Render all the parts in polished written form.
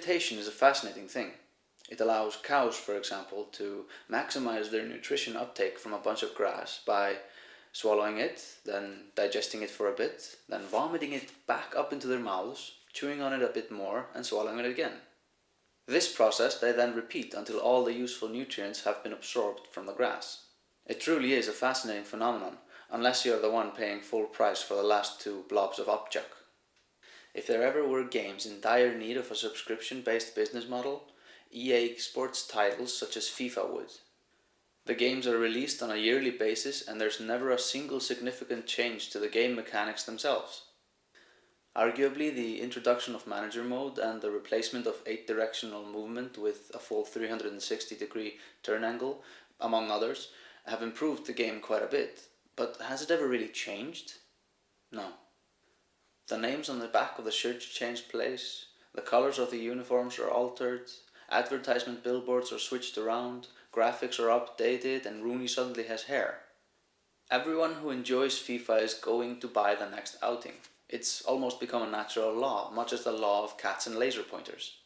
Regurgitation is a fascinating thing. It allows cows, for example, to maximize their nutrition uptake from a bunch of grass by swallowing it, then digesting it for a bit, then vomiting it back up into their mouths, chewing on it a bit more, and swallowing it again. This process they then repeat until all the useful nutrients have been absorbed from the grass. It truly is a fascinating phenomenon, unless you're the one paying full price for the last 2 blobs of upchuck. If there ever were games in dire need of a subscription-based business model, EA sports titles such as FIFA would. The games are released on a yearly basis and there's never a single significant change to the game mechanics themselves. Arguably, the introduction of manager mode and the replacement of 8-directional movement with a full 360-degree turn angle, among others, have improved the game quite a bit. But has it ever really changed? No. The names on the back of the shirts change place, the colors of the uniforms are altered, advertisement billboards are switched around, graphics are updated, and Rooney suddenly has hair. Everyone who enjoys FIFA is going to buy the next outing. It's almost become a natural law, much as the law of cats and laser pointers.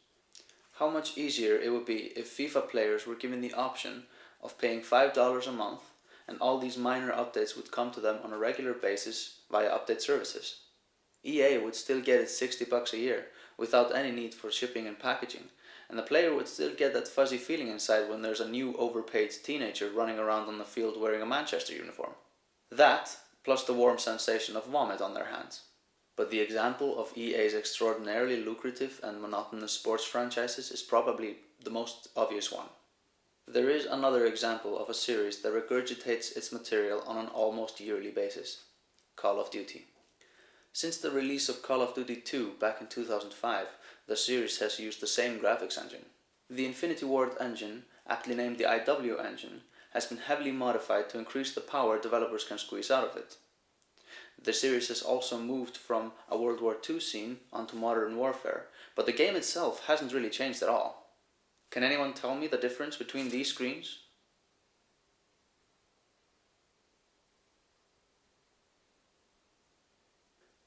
How much easier it would be if FIFA players were given the option of paying $5 a month and all these minor updates would come to them on a regular basis via update services. EA would still get its $60 a year without any need for shipping and packaging, and the player would still get that fuzzy feeling inside when there's a new overpaid teenager running around on the field wearing a Manchester uniform. That, plus the warm sensation of vomit on their hands. But the example of EA's extraordinarily lucrative and monotonous sports franchises is probably the most obvious one. There is another example of a series that regurgitates its material on an almost yearly basis: Call of Duty. Since the release of Call of Duty 2 back in 2005, the series has used the same graphics engine. The Infinity Ward engine, aptly named the IW engine, has been heavily modified to increase the power developers can squeeze out of it. The series has also moved from a World War II scene onto modern warfare, but the game itself hasn't really changed at all. Can anyone tell me the difference between these screens?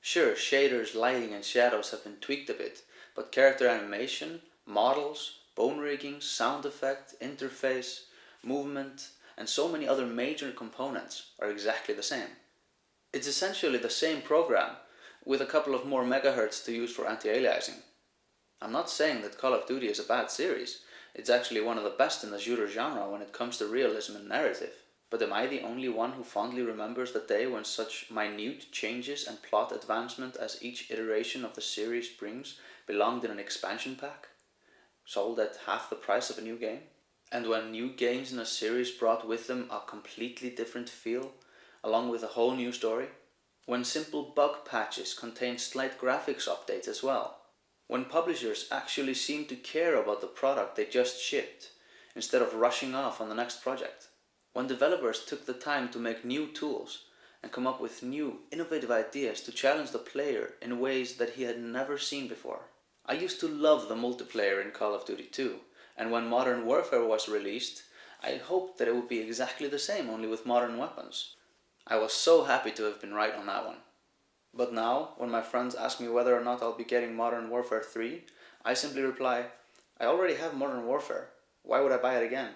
Sure, shaders, lighting and shadows have been tweaked a bit, but character animation, models, bone rigging, sound effect, interface, movement, and so many other major components are exactly the same. It's essentially the same program, with a couple of more megahertz to use for anti-aliasing. I'm not saying that Call of Duty is a bad series. It's actually one of the best in the shooter genre when it comes to realism and narrative. But am I the only one who fondly remembers the day when such minute changes and plot advancement as each iteration of the series brings belonged in an expansion pack, sold at half the price of a new game? And when new games in a series brought with them a completely different feel, along with a whole new story? When simple bug patches contain slight graphics updates as well? When publishers actually seem to care about the product they just shipped, instead of rushing off on the next project? When developers took the time to make new tools and come up with new, innovative ideas to challenge the player in ways that he had never seen before? I used to love the multiplayer in Call of Duty 2, and when Modern Warfare was released, I hoped that it would be exactly the same, only with modern weapons. I was so happy to have been right on that one. But now, when my friends ask me whether or not I'll be getting Modern Warfare 3, I simply reply, I already have Modern Warfare. Why would I buy it again?